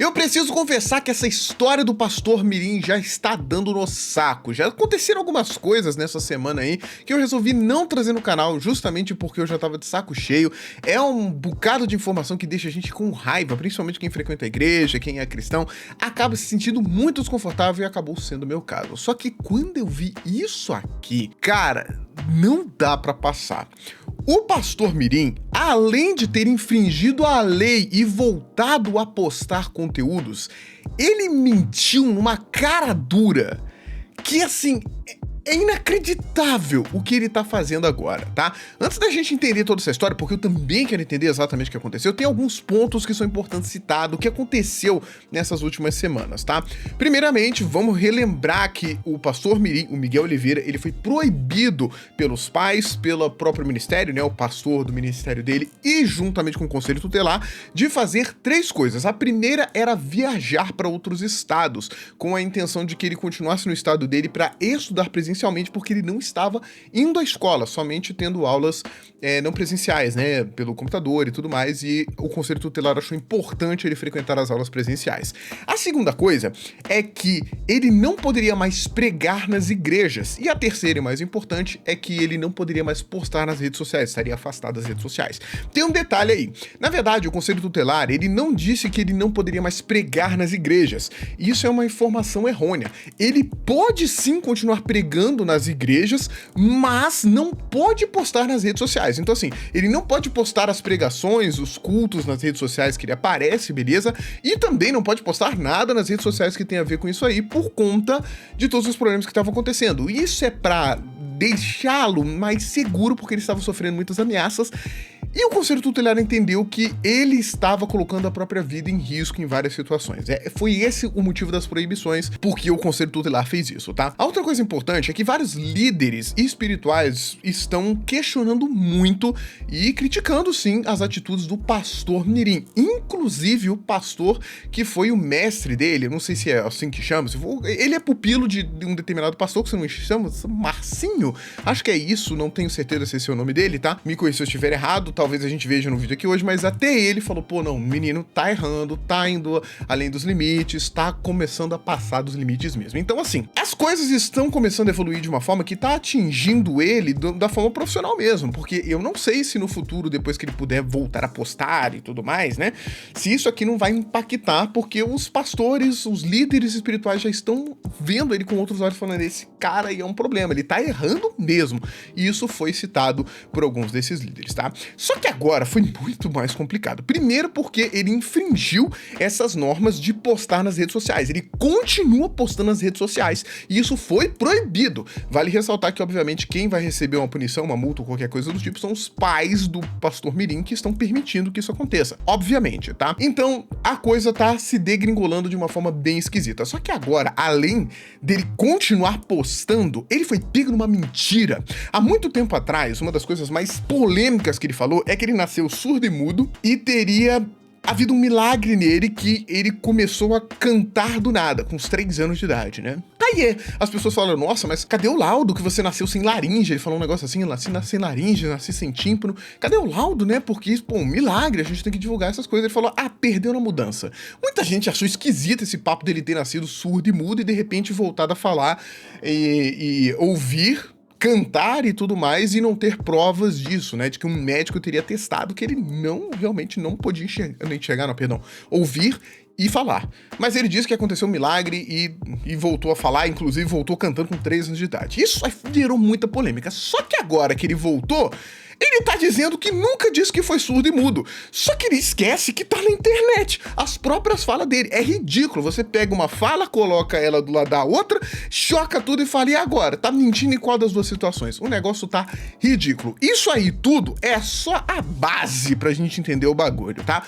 Eu preciso confessar que essa história do Pastor Mirim já está dando no saco. Já aconteceram algumas coisas nessa semana aí que eu resolvi não trazer no canal justamente porque eu já tava de saco cheio. É um bocado de informação que deixa a gente com raiva, principalmente quem frequenta a igreja, quem é cristão, acaba se sentindo muito desconfortável e acabou sendo o meu caso. Só que quando eu vi isso aqui, cara, não dá pra passar. O Pastor Mirim, além de ter infringido a lei e voltado a postar conteúdos, ele mentiu numa cara dura que, assim, é inacreditável o que ele tá fazendo agora, tá? Antes da gente entender toda essa história, porque eu também quero entender exatamente o que aconteceu, tem alguns pontos que são importantes citar do que aconteceu nessas últimas semanas, tá? Primeiramente, vamos relembrar que o Pastor Mirim, o Miguel Oliveira, ele foi proibido pelos pais, pelo próprio ministério, né, o pastor do ministério dele e juntamente com o conselho tutelar, de fazer 3 coisas. A primeira era viajar para outros estados, com a intenção de que ele continuasse no estado dele para estudar presencialmente, porque ele não estava indo à escola, somente tendo aulas não presenciais, né, pelo computador e tudo mais, e o Conselho Tutelar achou importante ele frequentar as aulas presenciais. A segunda coisa é que ele não poderia mais pregar nas igrejas, e a terceira e mais importante é que ele não poderia mais postar nas redes sociais, estaria afastado das redes sociais. Tem um detalhe aí, na verdade o Conselho Tutelar, ele não disse que ele não poderia mais pregar nas igrejas, isso é uma informação errônea. Ele pode sim continuar pregando nas igrejas, mas não pode postar nas redes sociais. Então assim, ele não pode postar as pregações, os cultos nas redes sociais que ele aparece, beleza? E também não pode postar nada nas redes sociais que tem a ver com isso aí, por conta de todos os problemas que estavam acontecendo. Isso é pra deixá-lo mais seguro, porque ele estava sofrendo muitas ameaças. E o Conselho Tutelar entendeu que ele estava colocando a própria vida em risco em várias situações. Foi esse o motivo das proibições, porque o Conselho Tutelar fez isso, tá? A outra coisa importante é que vários líderes espirituais estão questionando muito e criticando, sim, as atitudes do Pastor Mirim. Inclusive o pastor que foi o mestre dele, eu não sei se é assim que chama, ele é pupilo de um determinado pastor, que você não chama, Marcinho? Acho que é isso, não tenho certeza se esse é o nome dele, tá? Me corrija se eu estiver errado, talvez a gente veja no vídeo aqui hoje, mas até ele falou, pô, não, o menino tá errando, tá indo além dos limites, tá começando a passar dos limites mesmo. Então, assim, as coisas estão começando a evoluir de uma forma que tá atingindo ele da forma profissional mesmo, porque eu não sei se no futuro, depois que ele puder voltar a postar e tudo mais, né, se isso aqui não vai impactar, porque os pastores, os líderes espirituais já estão vendo ele com outros olhos, falando, esse cara aí é um problema, ele tá errando mesmo. E isso foi citado por alguns desses líderes, tá? Só que agora foi muito mais complicado. Primeiro porque ele infringiu essas normas de postar nas redes sociais. Ele continua postando nas redes sociais e isso foi proibido. Vale ressaltar que, obviamente, quem vai receber uma punição, uma multa ou qualquer coisa do tipo são os pais do Pastor Mirim que estão permitindo que isso aconteça. Obviamente, tá? Então, a coisa tá se degringolando de uma forma bem esquisita. Só que agora, além dele continuar postando, ele foi pego numa mentira. Há muito tempo atrás, uma das coisas mais polêmicas que ele falou é que ele nasceu surdo e mudo e teria havido um milagre nele que ele começou a cantar do nada, com uns 3 anos de idade, né? Aí as pessoas falam, nossa, mas cadê o laudo que você nasceu sem laringe? Ele falou um negócio assim, nasci sem laringe, nasci sem tímpano. Cadê o laudo, né? Porque, pô, um milagre, a gente tem que divulgar essas coisas. Ele falou, perdeu na mudança. Muita gente achou esquisito esse papo dele ter nascido surdo e mudo e de repente voltado a falar e ouvir, cantar e tudo mais, e não ter provas disso, né, de que um médico teria testado que ele realmente não podia ouvir e falar. Mas ele disse que aconteceu um milagre e voltou a falar, inclusive voltou cantando com 3 anos de idade. Isso gerou muita polêmica. Só que agora que ele voltou, ele tá dizendo que nunca disse que foi surdo e mudo. Só que ele esquece que tá na internet. As próprias falas dele. É ridículo. Você pega uma fala, coloca ela do lado da outra, choca tudo e fala, e agora? Tá mentindo em qual das duas situações? O negócio tá ridículo. Isso aí tudo é só a base pra gente entender o bagulho, tá?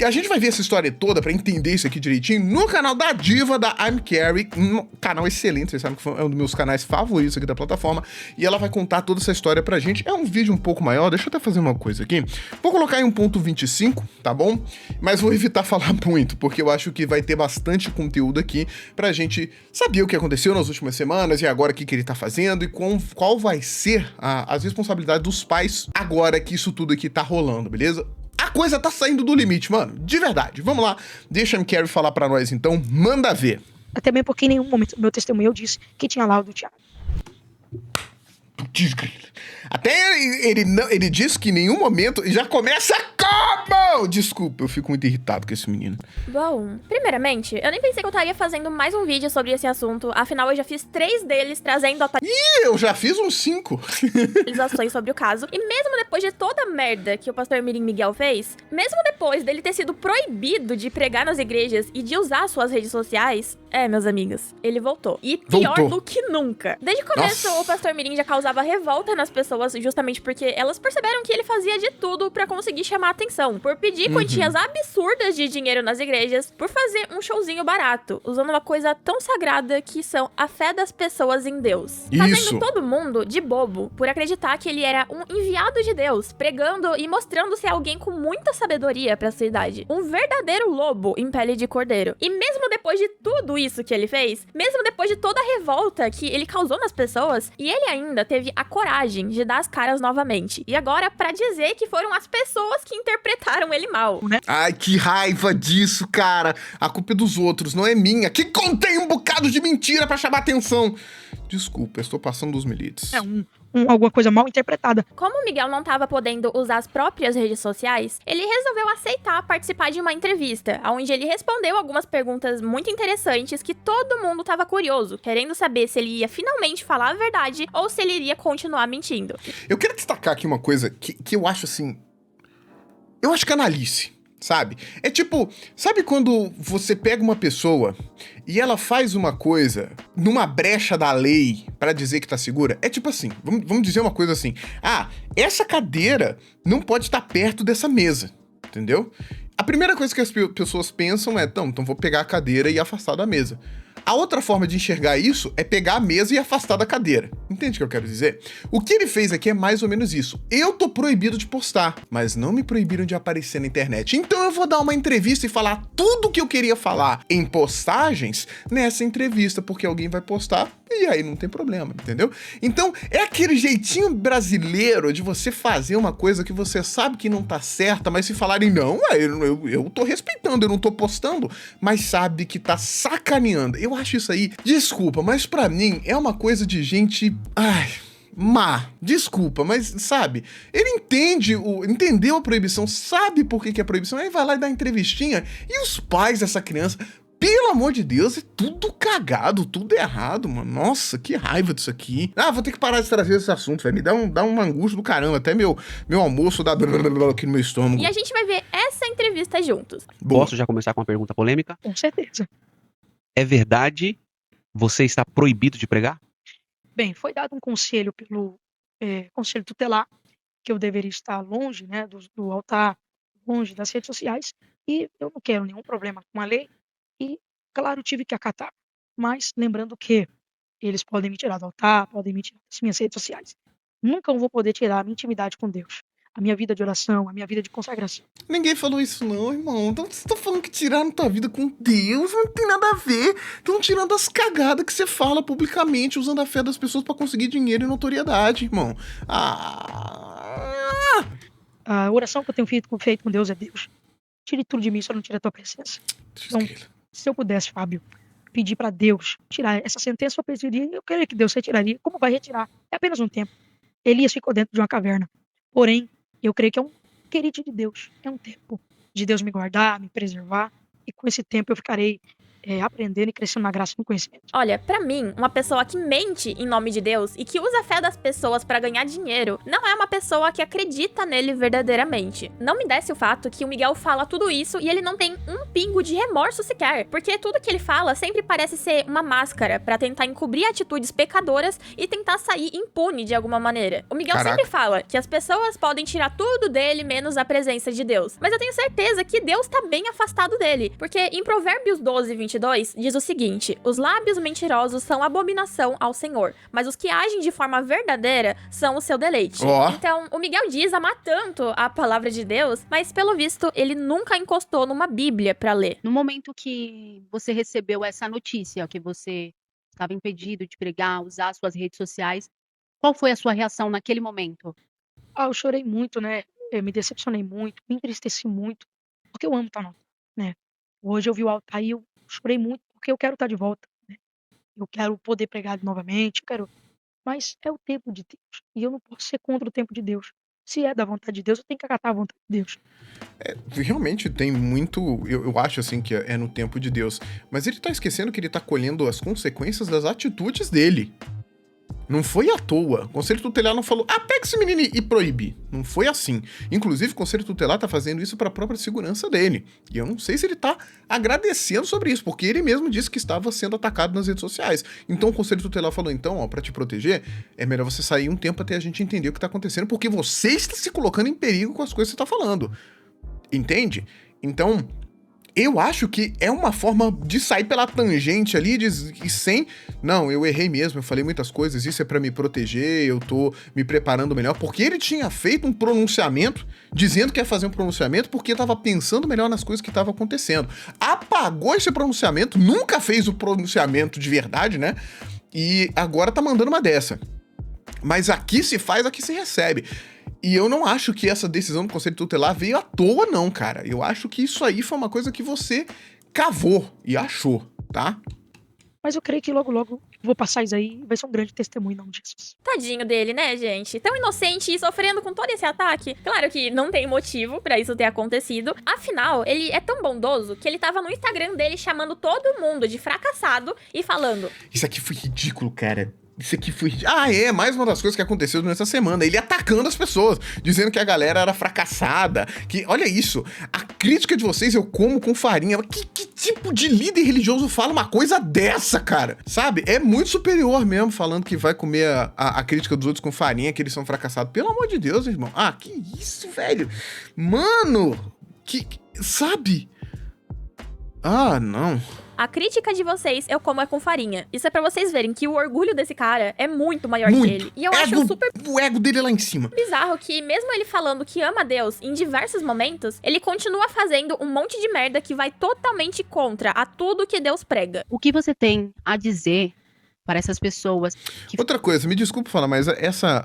A gente vai ver essa história toda pra entender isso aqui direitinho no canal da diva da I'm Carrie, um canal excelente, vocês sabem que é um dos meus canais favoritos aqui da plataforma, e ela vai contar toda essa história pra gente. É um vídeo um pouco maior, deixa eu até fazer uma coisa aqui. Vou colocar em 1.25, tá bom? Mas vou evitar falar muito, porque eu acho que vai ter bastante conteúdo aqui pra gente saber o que aconteceu nas últimas semanas e agora o que ele tá fazendo e qual vai ser as responsabilidades dos pais agora que isso tudo aqui tá rolando, beleza? A a coisa tá saindo do limite, mano. De verdade. Vamos lá. Deixa a Carrie falar pra nós, então. Manda ver. Até mesmo porque em nenhum momento do meu testemunho eu disse que tinha laudo, Thiago. Até ele disse que em nenhum momento já começa como? Desculpa, eu fico muito irritado com esse menino. Bom, primeiramente, eu nem pensei que eu estaria fazendo mais um vídeo sobre esse assunto, afinal eu já fiz 3 deles trazendo Ih, eu já fiz uns 5. atualizações sobre o caso, e mesmo depois de toda a merda que o pastor Mirim Miguel fez, mesmo depois dele ter sido proibido de pregar nas igrejas e de usar suas redes sociais, meus amigos, ele voltou. E pior do que nunca. Desde o começo, o pastor Mirim já causava revolta nas pessoas, justamente porque elas perceberam que ele fazia de tudo pra conseguir chamar atenção, por pedir quantias absurdas de dinheiro nas igrejas, por fazer um showzinho barato, usando uma coisa tão sagrada que são a fé das pessoas em Deus. Fazendo todo mundo de bobo, por acreditar que ele era um enviado de Deus, pregando e mostrando ser alguém com muita sabedoria pra sua idade. Um verdadeiro lobo em pele de cordeiro. E mesmo depois de tudo isso que ele fez, mesmo depois de toda a revolta que ele causou nas pessoas, e ele ainda teve a coragem de dar as caras novamente. E agora, pra dizer que foram as pessoas que interpretaram ele mal. Ai, que raiva disso, cara. A culpa é dos outros, não é minha, que contém um bocado de mentira pra chamar atenção. Desculpa, eu estou passando dos limites. Alguma coisa mal interpretada. Como o Miguel não estava podendo usar as próprias redes sociais, ele resolveu aceitar participar de uma entrevista, onde ele respondeu algumas perguntas muito interessantes que todo mundo estava curioso, querendo saber se ele ia finalmente falar a verdade ou se ele iria continuar mentindo. Eu quero destacar aqui uma coisa que eu acho assim... Eu acho canalice, sabe? É tipo, sabe quando você pega uma pessoa e ela faz uma coisa numa brecha da lei pra dizer que tá segura? É tipo assim, vamos dizer uma coisa assim. Ah, essa cadeira não pode estar perto dessa mesa, entendeu? A primeira coisa que as pessoas pensam é, então vou pegar a cadeira e afastar da mesa. A outra forma de enxergar isso é pegar a mesa e afastar da cadeira. Entende o que eu quero dizer? O que ele fez aqui é mais ou menos isso. Eu tô proibido de postar, mas não me proibiram de aparecer na internet. Então eu vou dar uma entrevista e falar tudo o que eu queria falar em postagens nessa entrevista, porque alguém vai postar e aí não tem problema, entendeu? Então é aquele jeitinho brasileiro de você fazer uma coisa que você sabe que não tá certa, mas se falarem não, eu tô respeitando, eu não tô postando, mas sabe que tá sacaneando. Eu acho isso aí, desculpa, mas pra mim é uma coisa de gente... Desculpa, mas sabe, ele entendeu a proibição, sabe por que é proibição, aí vai lá e dá entrevistinha, e os pais dessa criança... Pelo amor de Deus, é tudo cagado, tudo errado, mano. Nossa, que raiva disso aqui. Vou ter que parar de trazer esse assunto, vai me dar um angústia do caramba. Até meu almoço dá aqui no meu estômago. E a gente vai ver essa entrevista juntos. Posso já começar com uma pergunta polêmica? Com certeza. É verdade você está proibido de pregar? Bem, foi dado um conselho pelo conselho tutelar que eu deveria estar longe, né, do altar, longe das redes sociais, e eu não quero nenhum problema com a lei. E, claro, tive que acatar. Mas lembrando que eles podem me tirar do altar, podem me tirar das minhas redes sociais. Nunca vou poder tirar a minha intimidade com Deus. A minha vida de oração, a minha vida de consagração. Ninguém falou isso não, irmão. Então você tá falando que tiraram tua vida com Deus? Não tem nada a ver. Estão tirando as cagadas que você fala publicamente, usando a fé das pessoas pra conseguir dinheiro e notoriedade, irmão. A oração que eu tenho feito com Deus é: Deus, tire tudo de mim, só não tire a tua presença. Então, se eu pudesse, Fábio, pedir para Deus tirar essa sentença, eu pediria, eu creio que Deus retiraria. Como vai retirar? É apenas um tempo. Elias ficou dentro de uma caverna. Porém, eu creio que é um querido de Deus. É um tempo de Deus me guardar, me preservar. E com esse tempo eu ficarei aprendendo e crescendo na graça e no conhecimento. Olha, pra mim, uma pessoa que mente em nome de Deus e que usa a fé das pessoas pra ganhar dinheiro não é uma pessoa que acredita nele verdadeiramente. Não me desce o fato que o Miguel fala tudo isso e ele não tem um pingo de remorso sequer, porque tudo que ele fala sempre parece ser uma máscara pra tentar encobrir atitudes pecadoras e tentar sair impune de alguma maneira. O Miguel sempre fala que as pessoas podem tirar tudo dele menos a presença de Deus, mas eu tenho certeza que Deus tá bem afastado dele, porque em Provérbios 12:22 diz o seguinte: os lábios mentirosos são abominação ao Senhor, mas os que agem de forma verdadeira são o seu deleite. Então, o Miguel diz amar tanto a palavra de Deus, mas pelo visto ele nunca encostou numa Bíblia pra ler. No momento que você recebeu essa notícia, que você estava impedido de pregar, usar suas redes sociais, qual foi a sua reação naquele momento? Eu chorei muito, né? eu me decepcionei muito, me entristeci muito, porque eu amo estar no altar, né? Hoje eu vi o altar e eu chorei muito, porque eu quero estar de volta, né? Eu quero poder pregar novamente, mas é o tempo de Deus, e eu não posso ser contra o tempo de Deus. Se é da vontade de Deus, eu tenho que acatar a vontade de Deus. Realmente tem muito. Eu acho assim que é no tempo de Deus. Mas ele tá esquecendo que ele tá colhendo as consequências das atitudes dele. Não foi à toa. O Conselho Tutelar não falou, pega esse menino e proíbe. Não foi assim. Inclusive, o Conselho Tutelar tá fazendo isso pra própria segurança dele. E eu não sei se ele tá agradecendo sobre isso, porque ele mesmo disse que estava sendo atacado nas redes sociais. Então o Conselho Tutelar falou, então, ó, pra te proteger, é melhor você sair um tempo até a gente entender o que tá acontecendo, porque você está se colocando em perigo com as coisas que você tá falando. Entende? Então, eu acho que é uma forma de sair pela tangente ali e sem... Não, eu errei mesmo, eu falei muitas coisas, isso é pra me proteger, eu tô me preparando melhor. Porque ele tinha feito um pronunciamento, dizendo que ia fazer um pronunciamento porque tava pensando melhor nas coisas que estavam acontecendo. Apagou esse pronunciamento, nunca fez o pronunciamento de verdade, né? E agora tá mandando uma dessa. Mas aqui se faz, aqui se recebe. E eu não acho que essa decisão do Conselho Tutelar veio à toa, não, cara. Eu acho que isso aí foi uma coisa que você cavou e achou, tá? Mas eu creio que logo, logo vou passar isso aí e vai ser um grande testemunho em nome de Jesus. Tadinho dele, né, gente? Tão inocente e sofrendo com todo esse ataque. Claro que não tem motivo pra isso ter acontecido. Afinal, ele é tão bondoso que ele tava no Instagram dele chamando todo mundo de fracassado e falando... Isso aqui foi ridículo, cara. Isso aqui foi... mais uma das coisas que aconteceu nessa semana. Ele atacando as pessoas, dizendo que a galera era fracassada. Que, olha isso, a crítica de vocês eu como com farinha. Que tipo de líder religioso fala uma coisa dessa, cara? Sabe? É muito superior mesmo falando que vai comer a crítica dos outros com farinha, que eles são fracassados. Pelo amor de Deus, irmão. Que isso, velho? Mano, sabe? Não... A crítica de vocês eu como é com farinha. Isso é pra vocês verem que o orgulho desse cara é muito maior que ele. E eu acho super o ego dele é lá em cima. bizarro que, mesmo ele falando que ama Deus em diversos momentos, ele continua fazendo um monte de merda que vai totalmente contra a tudo que Deus prega. O que você tem a dizer para essas pessoas que... Outra coisa, me desculpa falar, mas essa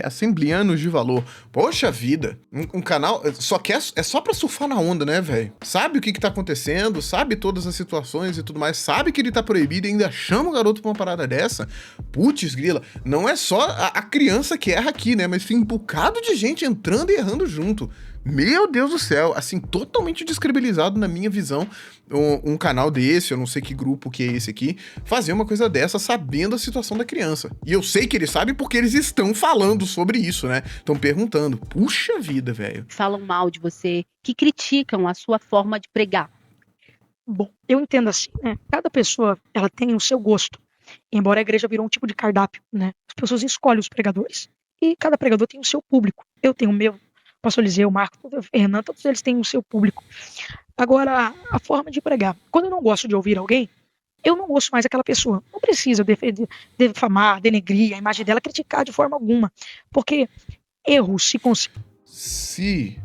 Assembleanos de Valor, poxa vida, um canal é só pra surfar na onda, né, velho? Sabe o que tá acontecendo, sabe todas as situações e tudo mais, sabe que ele tá proibido e ainda chama o garoto pra uma parada dessa? Putz, grila, não é só a criança que erra aqui, né, mas tem um bocado de gente entrando e errando junto. Meu Deus do céu, assim, totalmente descredibilizado na minha visão, um canal desse, eu não sei que grupo que é esse aqui, fazer uma coisa dessa sabendo a situação da criança. E eu sei que eles sabem porque eles estão falando sobre isso, né? Estão perguntando. Puxa vida, velho. falam mal de você, que criticam a sua forma de pregar. Bom, eu entendo assim, né? Cada pessoa, ela tem o seu gosto. Embora a igreja virou um tipo de cardápio, né? As pessoas escolhem os pregadores. E cada pregador tem o seu público. Eu tenho o meu, o pastor Eliseu, o Marco, o Renan, todos eles têm o seu público. Agora, a forma de pregar. Quando eu não gosto de ouvir alguém, eu não ouço mais aquela pessoa. Não precisa defamar, denegrir a imagem dela, criticar de forma alguma. Porque erros se conseguem. Se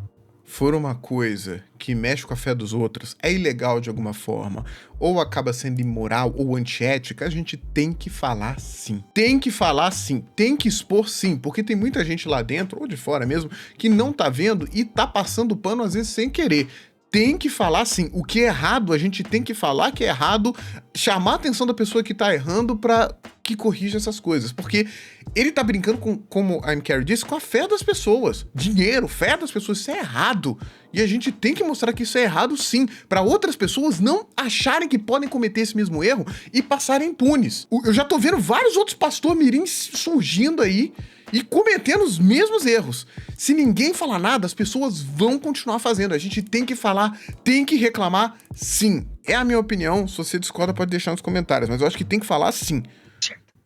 for uma coisa que mexe com a fé dos outros, é ilegal de alguma forma, ou acaba sendo imoral ou antiética, a gente tem que falar sim. Tem que falar sim, tem que expor sim, porque tem muita gente lá dentro, ou de fora mesmo, que não tá vendo e tá passando pano às vezes sem querer. Tem que falar sim. O que é errado, a gente tem que falar que é errado, chamar a atenção da pessoa que tá errando pra que corrija essas coisas. Porque ele tá brincando com, como a M. Carey disse, com a fé das pessoas. Dinheiro, fé das pessoas, isso é errado. E a gente tem que mostrar que isso é errado sim, pra outras pessoas não acharem que podem cometer esse mesmo erro e passarem impunes. Eu já tô vendo vários outros pastor mirins surgindo aí e cometendo os mesmos erros. Se ninguém falar nada, as pessoas vão continuar fazendo. A gente tem que falar, tem que reclamar, sim. É a minha opinião. Se você discorda, pode deixar nos comentários. Mas eu acho que tem que falar, sim.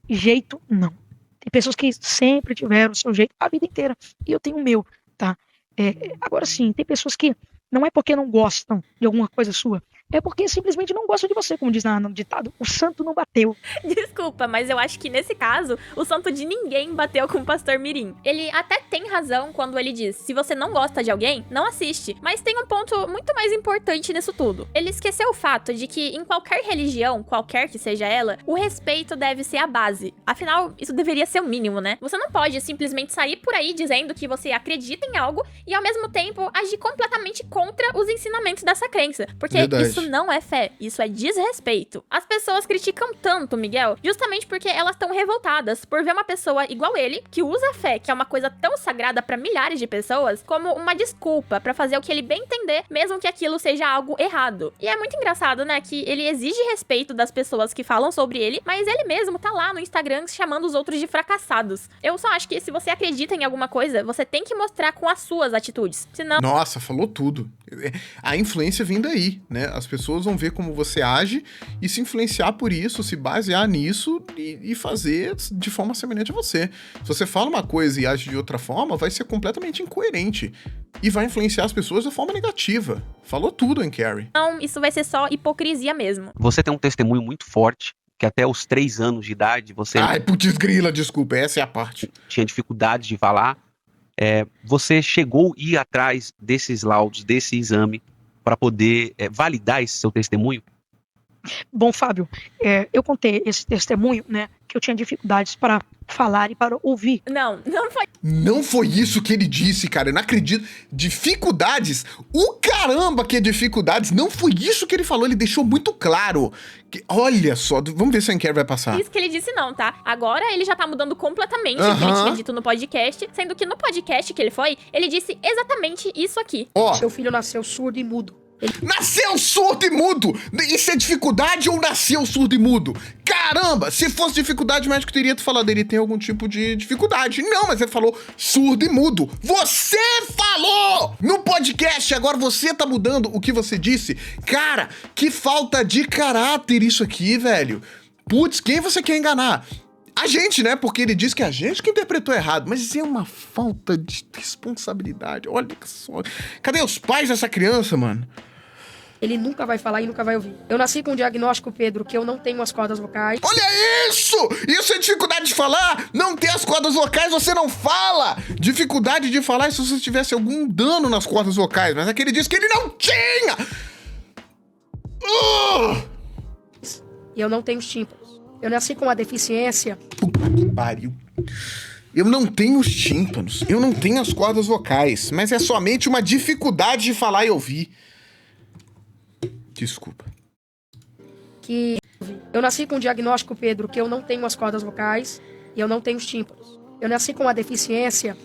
Jeito, não. Tem pessoas que sempre tiveram o seu jeito a vida inteira. E eu tenho o meu, tá? Agora sim, tem pessoas que não é porque não gostam de alguma coisa sua, É porque simplesmente não gosta de você, como diz no ditado. O santo não bateu. Desculpa, mas eu acho que nesse caso, o santo de ninguém bateu com o pastor Mirim. Ele até tem razão quando ele diz, se você não gosta de alguém, não assiste. Mas tem um ponto muito mais importante nisso tudo. Ele esqueceu o fato de que em qualquer religião, qualquer que seja ela, o respeito deve ser a base. Afinal, isso deveria ser o mínimo, né? Você não pode simplesmente sair por aí dizendo que você acredita em algo e ao mesmo tempo agir completamente contra os ensinamentos dessa crença. Porque Verdade. isso não é fé, isso é desrespeito. As pessoas criticam tanto Miguel justamente porque elas estão revoltadas por ver uma pessoa igual ele, que usa a fé, que é uma coisa tão sagrada pra milhares de pessoas, como uma desculpa pra fazer o que ele bem entender, mesmo que aquilo seja algo errado. E é muito engraçado, né, que ele exige respeito das pessoas que falam sobre ele, mas ele mesmo tá lá no Instagram chamando os outros de fracassados. Eu só acho que se você acredita em alguma coisa, você tem que mostrar com as suas atitudes. Senão... Nossa, falou tudo. A influência vem daí, né? As pessoas vão ver como você age e se influenciar por isso, se basear nisso e fazer de forma semelhante a você. Se você fala uma coisa e age de outra forma, vai ser completamente incoerente e vai influenciar as pessoas de forma negativa. Falou tudo, hein, Carrie? Não, isso vai ser só hipocrisia mesmo. Você tem um testemunho muito forte, que até os 3 anos de idade você Ai, putz grila, desculpa, essa é a parte. tinha dificuldade de falar. Você chegou a ir atrás desses laudos, desse exame, para poder validar esse seu testemunho? Bom, Fábio, eu contei esse testemunho, né, que eu tinha dificuldades para falar e para ouvir. Não foi. Não foi isso que ele disse, cara. Eu não acredito. Dificuldades? O caramba que é dificuldades. Não foi isso que ele falou. Ele deixou muito claro. Olha só, vamos ver se a Anker vai passar. Isso que ele disse não, tá? Agora ele já tá mudando completamente o que ele tinha dito no podcast, sendo que no podcast que ele foi, ele disse exatamente isso aqui. Ó, Seu filho nasceu surdo e mudo. nasceu surdo e mudo! Isso é dificuldade ou nasceu surdo e mudo? Caramba! Se fosse dificuldade, o médico teria falado, ele tem algum tipo de dificuldade. Não, mas ele falou surdo e mudo. Você falou no podcast, agora você tá mudando o que você disse. Cara, que falta de caráter isso aqui, velho. Putz, quem você quer enganar? A gente, né? Porque ele disse que a gente que interpretou errado. Mas é uma falta de responsabilidade. Olha só. Cadê os pais dessa criança, mano? Ele nunca vai falar e nunca vai ouvir. Eu nasci com um diagnóstico, Pedro, que eu não tenho as cordas vocais. Olha isso! Isso é dificuldade de falar? Não ter as cordas vocais, você não fala! Dificuldade de falar é se você tivesse algum dano nas cordas vocais. Mas aqui ele disse que ele não tinha! E eu não tenho os tímpanos. Eu nasci com uma deficiência. Puta que pariu. Eu não tenho os tímpanos, eu não tenho as cordas vocais, mas é somente uma dificuldade de falar e ouvir. Desculpa. Que eu nasci com um diagnóstico, Pedro, que eu não tenho as cordas vocais e eu não tenho os tímpanos. Eu nasci com uma deficiência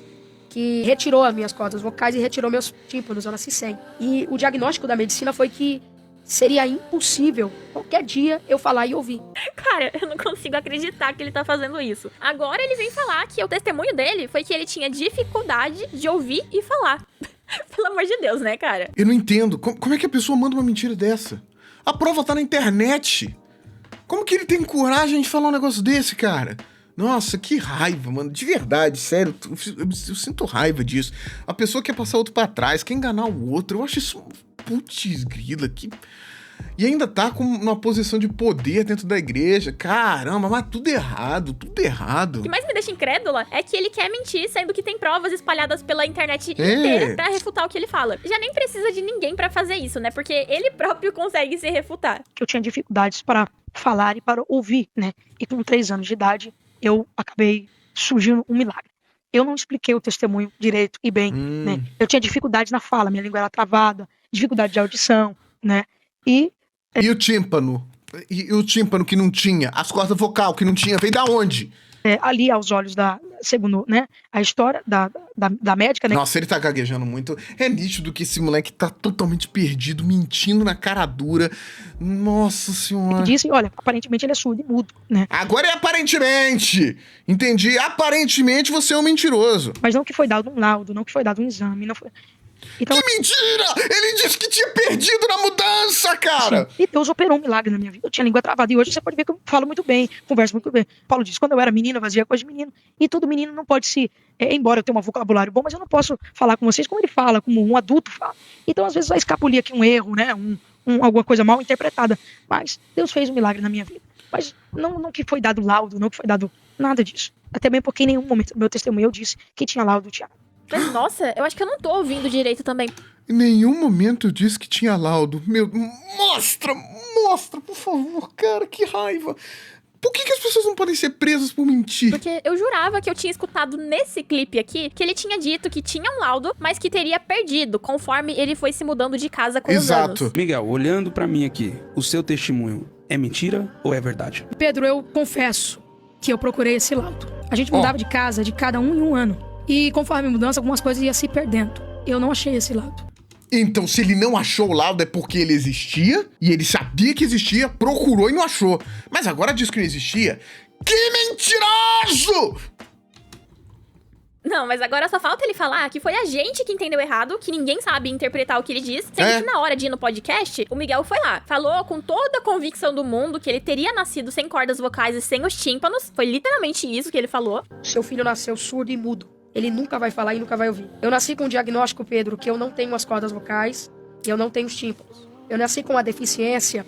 que retirou as minhas cordas vocais e retirou meus tímpanos. Eu nasci sem. E o diagnóstico da medicina foi que seria impossível qualquer dia eu falar e ouvir. Cara, eu não consigo acreditar que ele tá fazendo isso. Agora ele vem falar que o testemunho dele foi que ele tinha dificuldade de ouvir e falar. Pelo amor de Deus, né, cara? Eu não entendo. Como é que a pessoa manda uma mentira dessa? A prova tá na internet. Como que ele tem coragem de falar um negócio desse, cara? Nossa, que raiva, mano. De verdade, sério. Eu sinto raiva disso. A pessoa quer passar outro pra trás, quer enganar o outro. Eu acho isso... Putz, grila, que... E ainda tá com uma posição de poder dentro da igreja. Caramba, mas tudo errado, tudo errado. O que mais me deixa incrédula é que ele quer mentir, sendo que tem provas espalhadas pela internet inteira pra refutar o que ele fala. Já nem precisa de ninguém pra fazer isso, né? Porque ele próprio consegue se refutar. Que eu tinha dificuldades para falar e para ouvir, né? E com 3 anos de idade, eu acabei surgindo um milagre. Eu não expliquei o testemunho direito e bem, né? Eu tinha dificuldade na fala, minha língua era travada, dificuldade de audição, né? E o tímpano? E o tímpano que não tinha? As cordas vocal que não tinha? Veio da onde? ali aos olhos segundo, né, a história da médica, né? Nossa, ele tá gaguejando muito. É nítido que esse moleque tá totalmente perdido, mentindo na cara dura. Nossa senhora. Disse, olha, aparentemente ele é surdo e mudo, né? Agora é aparentemente. Entendi. Aparentemente você é um mentiroso. Mas não que foi dado um laudo, não que foi dado um exame, não foi... Então, que mentira! Ele disse que tinha perdido na mudança, cara! Sim, e Deus operou um milagre na minha vida. Eu tinha língua travada. E hoje você pode ver que eu falo muito bem, converso muito bem. Paulo disse, quando eu era menino, eu fazia coisa de menino. E todo menino não pode se... embora eu tenha um vocabulário bom, mas eu não posso falar com vocês como ele fala, como um adulto fala. Então, às vezes, vai escapulir aqui um erro, né? alguma coisa mal interpretada. Mas Deus fez um milagre na minha vida. Mas não que foi dado laudo, não que foi dado nada disso. Até bem porque em nenhum momento do meu testemunho eu disse que tinha laudo, Thiago. Mas, nossa, eu acho que eu não tô ouvindo direito também. Em nenhum momento eu disse que tinha laudo. Meu, mostra, por favor, cara, que raiva. Por que as pessoas não podem ser presas por mentir? Porque eu jurava que eu tinha escutado nesse clipe aqui que ele tinha dito que tinha um laudo, mas que teria perdido conforme ele foi se mudando de casa com os anos. Miguel, olhando pra mim aqui, o seu testemunho é mentira ou é verdade? Pedro, eu confesso que eu procurei esse laudo. A gente mudava de casa de cada um em um ano. E conforme a mudança, algumas coisas iam se perdendo. Eu não achei esse laudo. Então, se ele não achou o laudo é porque ele existia, e ele sabia que existia, procurou e não achou. Mas agora diz que não existia? Que mentiroso! Não, mas agora só falta ele falar que foi a gente que entendeu errado, que ninguém sabe interpretar o que ele diz, sendo que na hora de ir no podcast, o Miguel foi lá, falou com toda a convicção do mundo que ele teria nascido sem cordas vocais e sem os tímpanos, foi literalmente isso que ele falou. Seu filho nasceu surdo e mudo. Ele nunca vai falar e nunca vai ouvir. Eu nasci com um diagnóstico, Pedro, que eu não tenho as cordas vocais e eu não tenho os tímpanos. Eu nasci com uma deficiência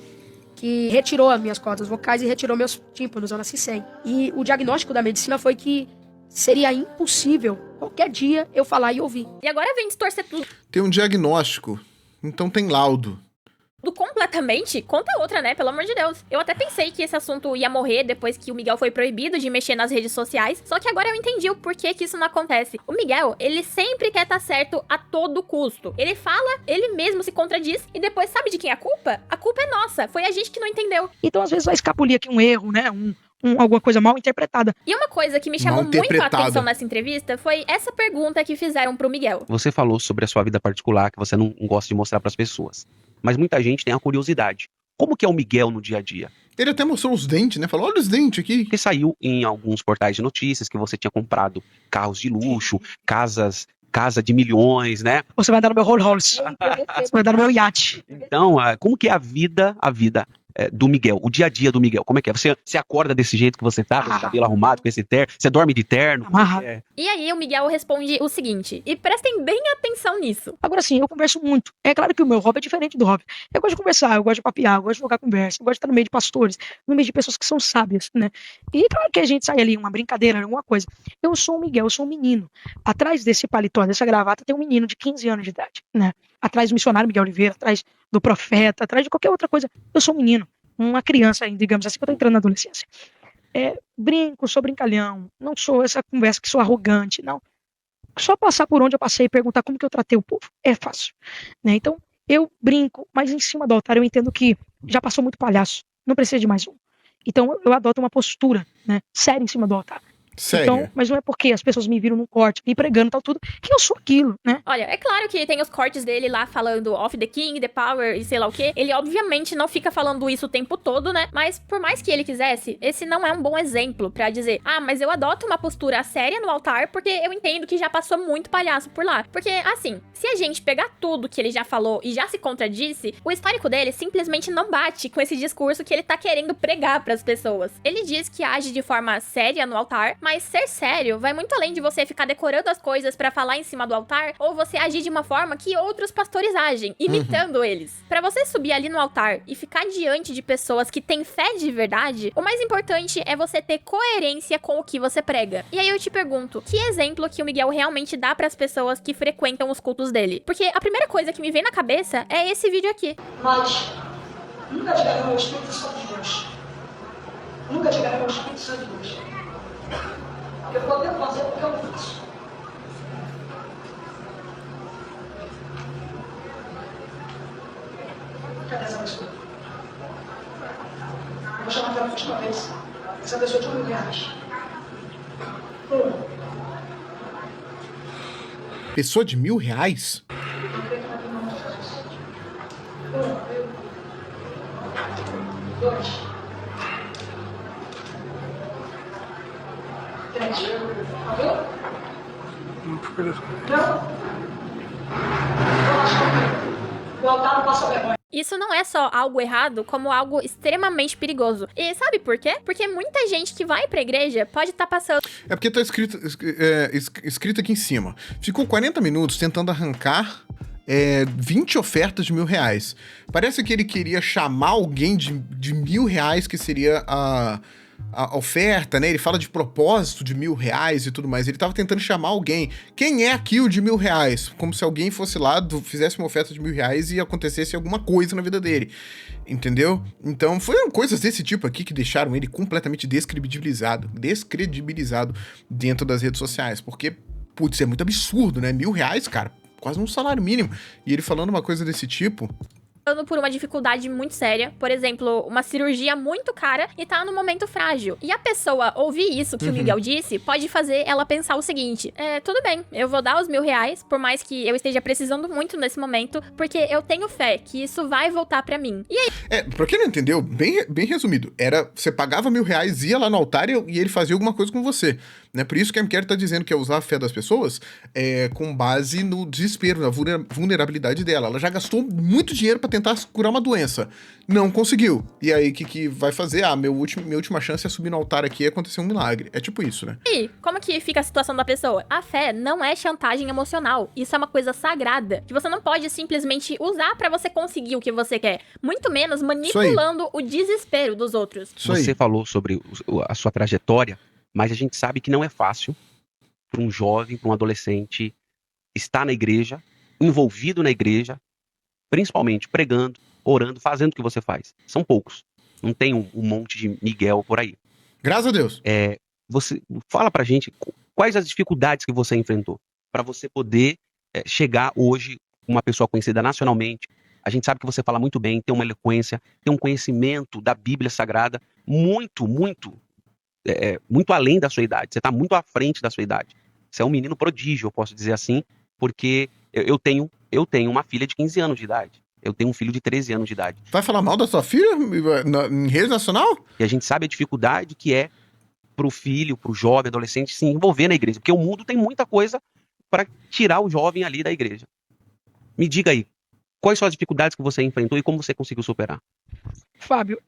que retirou as minhas cordas vocais e retirou meus tímpanos. Eu nasci sem. E o diagnóstico da medicina foi que seria impossível qualquer dia eu falar e ouvir. E agora vem distorcer tudo Tem um diagnóstico, então tem laudo. completamente. Conta outra, né? Pelo amor de Deus. Eu até pensei que esse assunto ia morrer depois que o Miguel foi proibido de mexer nas redes sociais. Só que agora eu entendi o porquê que isso não acontece. O Miguel, ele sempre quer estar certo a todo custo. Ele fala, ele mesmo se contradiz e depois sabe de quem é a culpa? A culpa é nossa. Foi a gente que não entendeu. Então, às vezes, vai escapulir aqui um erro, né? Alguma coisa mal interpretada. E uma coisa que me chamou muito a atenção nessa entrevista foi essa pergunta que fizeram pro Miguel. Você falou sobre a sua vida particular, que você não gosta de mostrar pras pessoas. Mas muita gente tem a curiosidade. Como que é o Miguel no dia a dia? Ele até mostrou os dentes, né? Falou, olha os dentes aqui. Porque saiu em alguns portais de notícias que você tinha comprado carros de luxo, casa de milhões, né? Você vai dar no meu Rolls Royce. Você vai dar no meu iate. Então, como que é a vida do Miguel, o dia a dia do Miguel? Como é que é? Você acorda desse jeito que você tá, com esse cabelo arrumado, com esse terno? Você dorme de terno? E aí o Miguel responde o seguinte, e prestem bem atenção nisso. Agora sim, eu converso muito. É claro que o meu hobby é diferente do hobby. Eu gosto de conversar, eu gosto de papear, eu gosto de jogar conversa, eu gosto de estar no meio de pastores, no meio de pessoas que são sábias, né? E claro que a gente sai ali, uma brincadeira, alguma coisa. Eu sou o Miguel, eu sou um menino. Atrás desse paletó, dessa gravata, tem um menino de 15 anos de idade, né? Atrás do missionário Miguel Oliveira, atrás do profeta, atrás de qualquer outra coisa. Eu sou um menino, uma criança, digamos assim, que eu tô entrando na adolescência. Brinco, sou brincalhão, não sou essa conversa que sou arrogante, não. Só passar por onde eu passei e perguntar como que eu tratei o povo, é fácil, né? Então, eu brinco, mas em cima do altar eu entendo que já passou muito palhaço, não precisa de mais um. Então, eu adoto uma postura, né, séria em cima do altar. Sério? Então, mas não é porque as pessoas me viram num corte, me pregando e tal, tudo, que eu sou aquilo, né? Olha, é claro que tem os cortes dele lá falando of the king, the power e sei lá o quê. Ele obviamente não fica falando isso o tempo todo, né? Mas por mais que ele quisesse, esse não é um bom exemplo pra dizer, mas eu adoto uma postura séria no altar porque eu entendo que já passou muito palhaço por lá. Porque, assim, se a gente pegar tudo que ele já falou e já se contradisse, o histórico dele simplesmente não bate com esse discurso que ele tá querendo pregar pras pessoas. Ele diz que age de forma séria no altar, mas ser sério vai muito além de você ficar decorando as coisas pra falar em cima do altar, ou você agir de uma forma que outros pastores agem, imitando eles. Pra você subir ali no altar e ficar diante de pessoas que têm fé de verdade, o mais importante é você ter coerência com o que você prega. E aí eu te pergunto, que exemplo que o Miguel realmente dá pras pessoas que frequentam os cultos dele? Porque a primeira coisa que me vem na cabeça é esse vídeo aqui. Mas nunca tiveram o Espírito Santo de Deus. Nunca tiveram o Espírito Santo de Deus. Eu vou poder fazer o que eu faço. Cadê essa pessoa? Eu vou chamar pela última vez. Essa pessoa de R$1.000. Pessoa de R$1.000? Dois. Isso não é só algo errado, como algo extremamente perigoso. E sabe por quê? Porque muita gente que vai pra igreja pode estar passando... É porque tá escrito aqui em cima. Ficou 40 minutos tentando arrancar 20 ofertas de R$1.000. Parece que ele queria chamar alguém de R$1.000, que seria a oferta, né? Ele fala de propósito de R$1.000 e tudo mais. Ele tava tentando chamar alguém. Quem é aqui o de R$1.000? Como se alguém fosse lá, fizesse uma oferta de R$1.000 e acontecesse alguma coisa na vida dele. Entendeu? Então, foram coisas desse tipo aqui que deixaram ele completamente descredibilizado dentro das redes sociais. Porque, putz, é muito absurdo, né? R$1.000, cara, quase um salário mínimo. E ele falando uma coisa desse tipo... por uma dificuldade muito séria, por exemplo, uma cirurgia muito cara e tá num momento frágil. E a pessoa ouvir isso que o Miguel disse, pode fazer ela pensar o seguinte: tudo bem, eu vou dar os R$1.000, por mais que eu esteja precisando muito nesse momento, porque eu tenho fé que isso vai voltar pra mim. E aí... pra quem não entendeu, bem resumido, você pagava R$1.000, ia lá no altar e ele fazia alguma coisa com você. Né? Por isso que a MQL tá dizendo que é usar a fé das pessoas com base no desespero, na vulnerabilidade dela. Ela já gastou muito dinheiro pra tentar curar uma doença. Não conseguiu. E aí, o que vai fazer? Minha última chance é subir no altar aqui e acontecer um milagre. É tipo isso, né? E como que fica a situação da pessoa? A fé não é chantagem emocional. Isso é uma coisa sagrada, que você não pode simplesmente usar pra você conseguir o que você quer. Muito menos manipulando o desespero dos outros. Você falou sobre a sua trajetória, mas a gente sabe que não é fácil para um jovem, para um adolescente estar na igreja, envolvido na igreja, principalmente pregando, orando, fazendo o que você faz. São poucos. Não tem um monte de Miguel por aí. Graças a Deus. Você fala pra gente quais as dificuldades que você enfrentou para você poder chegar hoje uma pessoa conhecida nacionalmente. A gente sabe que você fala muito bem, tem uma eloquência, tem um conhecimento da Bíblia Sagrada muito além da sua idade. Você tá muito à frente da sua idade. Você é um menino prodígio, eu posso dizer assim, porque eu tenho uma filha de 15 anos de idade. Eu tenho um filho de 13 anos de idade. Vai falar mal da sua filha em rede nacional? E a gente sabe a dificuldade que é pro filho, pro jovem, adolescente se envolver na igreja. Porque o mundo tem muita coisa para tirar o jovem ali da igreja. Me diga aí, quais são as dificuldades que você enfrentou e como você conseguiu superar? Fábio,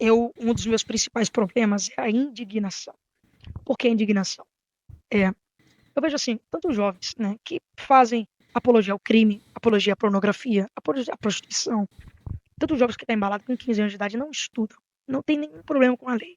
um dos meus principais problemas é a indignação. Por que a indignação? Eu vejo assim, tantos jovens, né, que fazem apologia ao crime, apologia à pornografia, apologia à prostituição. Tantos jovens que estão embalados com 15 anos de idade não estudam, não tem nenhum problema com a lei.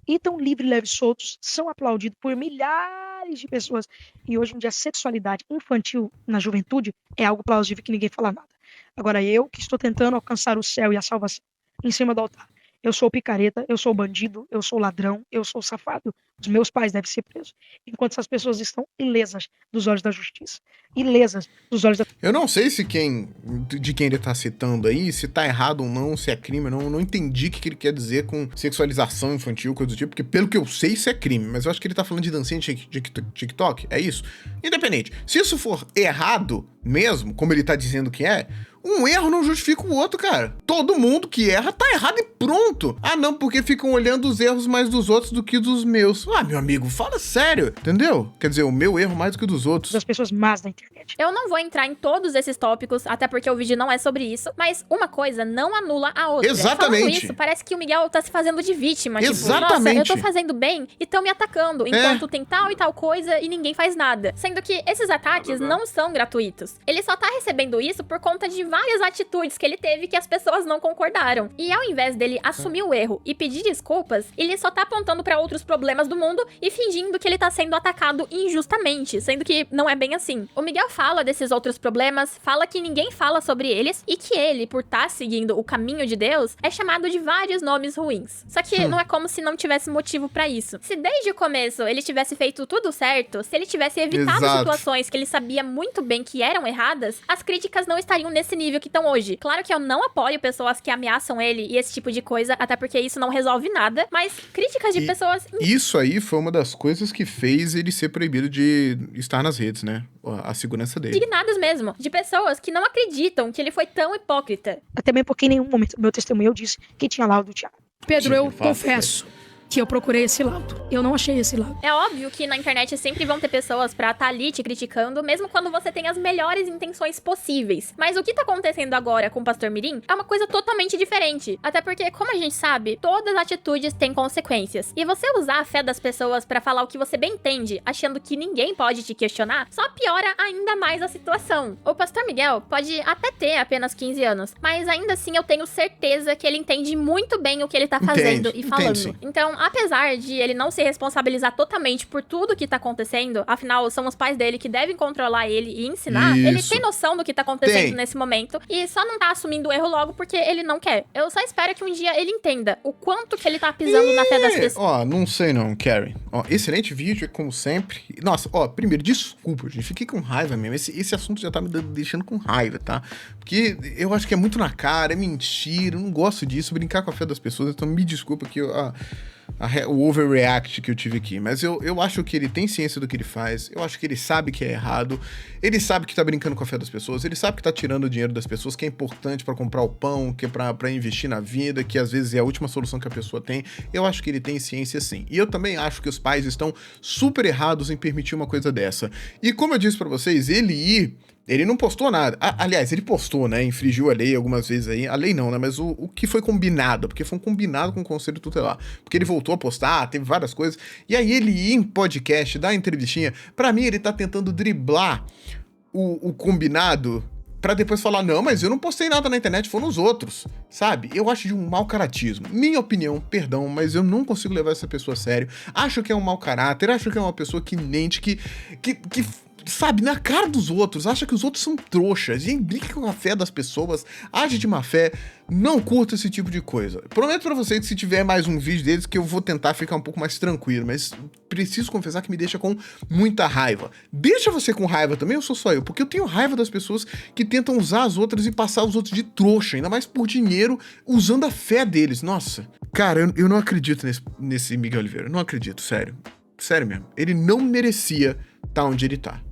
E tão livre, leve, soltos, são aplaudidos por milhares de pessoas. E hoje em dia a sexualidade infantil na juventude é algo plausível que ninguém fala nada. Agora eu que estou tentando alcançar o céu e a salvação em cima do altar. Eu sou picareta, eu sou bandido, eu sou ladrão, eu sou safado. Os meus pais devem ser presos. Enquanto essas pessoas estão ilesas dos olhos da justiça. Ilesas dos olhos da... Eu não sei de quem ele tá citando aí, se tá errado ou não, se é crime. Eu não entendi o que ele quer dizer com sexualização infantil, coisa do tipo, porque pelo que eu sei, isso é crime. Mas eu acho que ele tá falando de dancinha de TikTok, é isso? Independente. Se isso for errado mesmo, como ele tá dizendo que é, um erro não justifica o outro, cara. Todo mundo que erra tá errado e pronto. Não, porque ficam olhando os erros mais dos outros do que dos meus. Meu amigo, fala sério, entendeu? Quer dizer, o meu erro mais do que o dos outros. Das pessoas más da internet. Eu não vou entrar em todos esses tópicos, até porque o vídeo não é sobre isso, mas uma coisa não anula a outra. Exatamente. Falando isso, parece que o Miguel tá se fazendo de vítima. Exatamente. Tipo, nossa, eu tô fazendo bem e estão me atacando, enquanto tem tal e tal coisa e ninguém faz nada. Sendo que esses ataques não são gratuitos. Ele só tá recebendo isso por conta de várias atitudes que ele teve que as pessoas não concordaram. E ao invés dele assumir o erro e pedir desculpas, ele só tá apontando pra outros problemas do mundo e fingindo que ele tá sendo atacado injustamente, sendo que não é bem assim. O Miguel fala desses outros problemas, fala que ninguém fala sobre eles e que ele, por estar seguindo o caminho de Deus, é chamado de vários nomes ruins. Só que não é como se não tivesse motivo pra isso. Se desde o começo ele tivesse feito tudo certo, se ele tivesse evitado situações que ele sabia muito bem que eram erradas, as críticas não estariam nesse nível que estão hoje. Claro que eu não apoio pessoas que ameaçam ele e esse tipo de coisa, até porque isso não resolve nada, mas críticas de pessoas... Isso aí foi uma das coisas que fez ele ser proibido de estar nas redes, né? A segurança dele. Indignadas mesmo, de pessoas que não acreditam que ele foi tão hipócrita. Até mesmo porque em nenhum momento do meu testemunho eu disse que tinha laudo do Thiago. Pedro, eu confesso que eu procurei esse lado. Eu não achei esse lado. É óbvio que na internet sempre vão ter pessoas pra estar ali te criticando, mesmo quando você tem as melhores intenções possíveis. Mas o que tá acontecendo agora com o Pastor Mirim é uma coisa totalmente diferente. Até porque, como a gente sabe, todas as atitudes têm consequências. E você usar a fé das pessoas pra falar o que você bem entende, achando que ninguém pode te questionar, só piora ainda mais a situação. O Pastor Miguel pode até ter apenas 15 anos, mas ainda assim eu tenho certeza que ele entende muito bem o que ele tá fazendo e falando. Então, apesar de ele não se responsabilizar totalmente por tudo que tá acontecendo, afinal, são os pais dele que devem controlar ele e ensinar, ele tem noção do que tá acontecendo nesse momento e só não tá assumindo o erro logo porque ele não quer. Eu só espero que um dia ele entenda o quanto que ele tá pisando na fé das pessoas. Ó, não sei não, Karen. Ó, excelente vídeo, como sempre. Nossa, ó, primeiro, desculpa, gente. Fiquei com raiva mesmo. Esse assunto já tá me deixando com raiva, tá? Porque eu acho que é muito na cara, é mentira, eu não gosto disso, brincar com a fé das pessoas, então me desculpa que o overreact que eu tive aqui, mas eu acho que ele tem ciência do que ele faz, eu acho que ele sabe que é errado, ele sabe que tá brincando com a fé das pessoas, ele sabe que tá tirando o dinheiro das pessoas, que é importante pra comprar o pão, que é pra investir na vida, que às vezes é a última solução que a pessoa tem. Eu acho que ele tem ciência sim, e eu também acho que os pais estão super errados em permitir uma coisa dessa. E como eu disse pra vocês, ele não postou nada. Aliás, ele postou, né? Infringiu a lei algumas vezes aí. A lei não, né? Mas o que foi combinado. Porque foi um combinado com o Conselho Tutelar. Porque ele voltou a postar, teve várias coisas. E aí ele ia em podcast, dar entrevistinha. Pra mim, ele tá tentando driblar o combinado pra depois falar, não, mas eu não postei nada na internet, foram os outros, sabe? Eu acho de um mau caratismo. Minha opinião, perdão, mas eu não consigo levar essa pessoa a sério. Acho que é um mau caráter, acho que é uma pessoa que mente, que sabe, na cara dos outros, acha que os outros são trouxas, e brinca com a fé das pessoas, age de má fé, não curta esse tipo de coisa. Prometo pra vocês que se tiver mais um vídeo deles, que eu vou tentar ficar um pouco mais tranquilo, mas preciso confessar que me deixa com muita raiva. Deixa você com raiva também, ou sou só eu? Porque eu tenho raiva das pessoas que tentam usar as outras e passar os outros de trouxa, ainda mais por dinheiro, usando a fé deles. Nossa, cara, eu não acredito nesse Miguel Oliveira, não acredito, sério. Sério mesmo, ele não merecia estar onde ele tá.